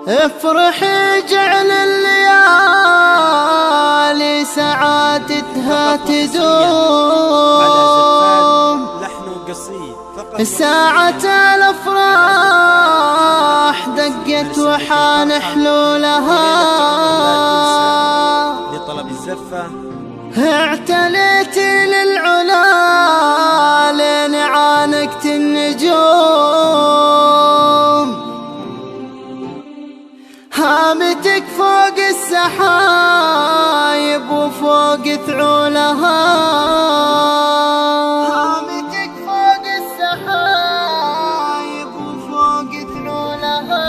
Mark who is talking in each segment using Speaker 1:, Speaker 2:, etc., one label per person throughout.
Speaker 1: افرحي جعل الليالي سعادتها تدوم، ساعة الافراح دقت وحان حلولها،
Speaker 2: لطلب الزفة
Speaker 1: اعتليتي للعلا لين عانقت النجوم، هامتك فوق السحايب وفوق ثعولها، هامتك فوق السحايب وفوق ثعولها.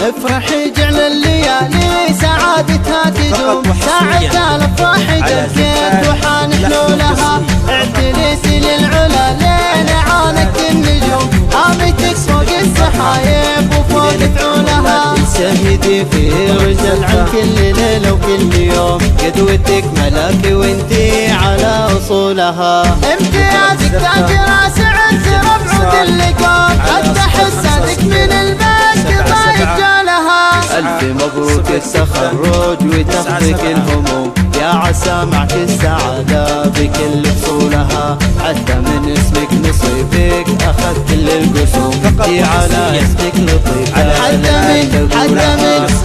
Speaker 1: افرحي جعل الليالي سعادتها تدوم، ساعة الافراح دقت وحان حلولها، اعتليتي للعلا لين عانقت النجوم، هامتك فوق السحايب وفوق ثعولها.
Speaker 3: شهدي في رجل عن كل ليلة وكل يوم، قدوتك ملاكي وانتي على اصولها،
Speaker 1: امتيازك تاج راسع ربع اللقام، قد حسادك من البيت ضايق جالها.
Speaker 3: الف مبروك التخرج وتخفيك الهموم، يا عسى معك السعادة بكل فصولها، حتى من اسمك نصيبك اخذ كل القسوم، انتي على اسمك لطيفة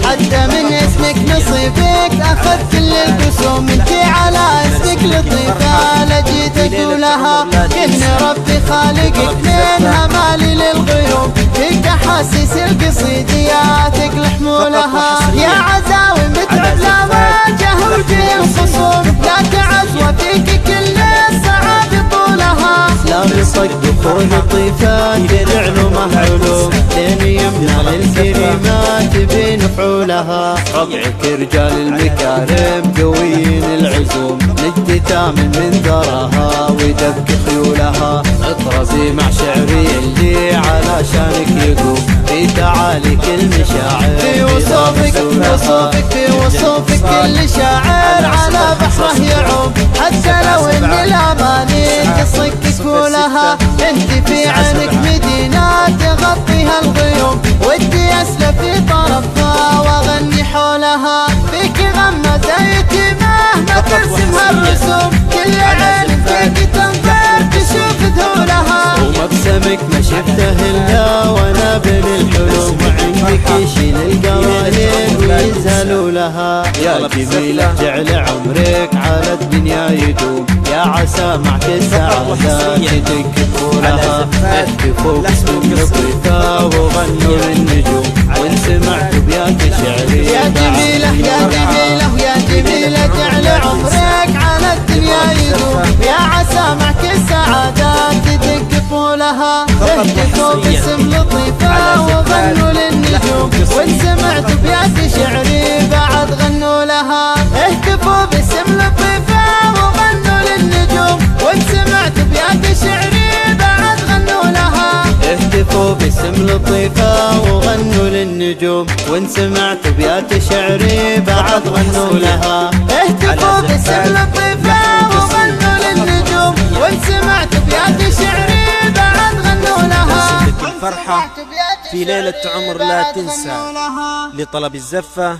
Speaker 1: حتى من اسمك نصيبك اخذ كل القسوم، انتي على اسمك لطيفة لجيت اقولها، ان ربي خالقك منها مالي للغيوم، فيك احاسيس القصيدياتك لحمولها، يا عزاوي متعب لا واجه وجه الخصوم، لا تعزوى فيك كل الصعاب طولها.
Speaker 3: لا يصق دخول طيفان العلوم علوم، لين يمنع للكريمات بنفعولها، ربعك رجال المكارم قويين العزوم، نجد تامن من ذراها ودبك خيولها، اطرزي مع شعري اللي على شانك يقوم، في تعاليك المشاعر
Speaker 1: في وصوفك كل شاعر على بحره يعوم، حتى لو ان الاماني تصك كولها، انت في عينك مدينة تغطيها الغيوم، ودي اسلف في طرفها واغني حولها، فيك غمة زيتي مهما ترسمها الرسوم، كل عين فيك تنظر تشوف ذولها،
Speaker 3: ومبسمك ما شفته الا وانا بين الحلوم، وعندك يشيل القرايب وينزلوا لها، يا جميلة جعل عمرك على الدنيا يدوم، يا عسى معك السعادة تدق طولها، اهتفوا باسم لطيفة وغنوا للنجوم، وان سمعت بيات شعري
Speaker 1: يا جميلة جعل عمرك على الدنيا يدوم، يا عسى معك السعادة تدق طولها، اهتفوا باسم لطيفة وغنوا للنجوم، وان سمعت بيات شعري بعد غنوا لها، اهتفوا باسم لطيفة وغنوا للنجوم، وان سمعت بيات شعري بعد غنوا لها،
Speaker 3: اهتفوا باسم لطيفة وغنوا للنجوم، وان سمعت بيات شعري بعد غنوا لها،
Speaker 1: اهتفوا باسم لطيفة وغنوا للنجوم، وان سمعت بيات شعري بعد غنوا لها.
Speaker 2: الفرحة في ليلة عمر لا تنسى، لطلب الزفة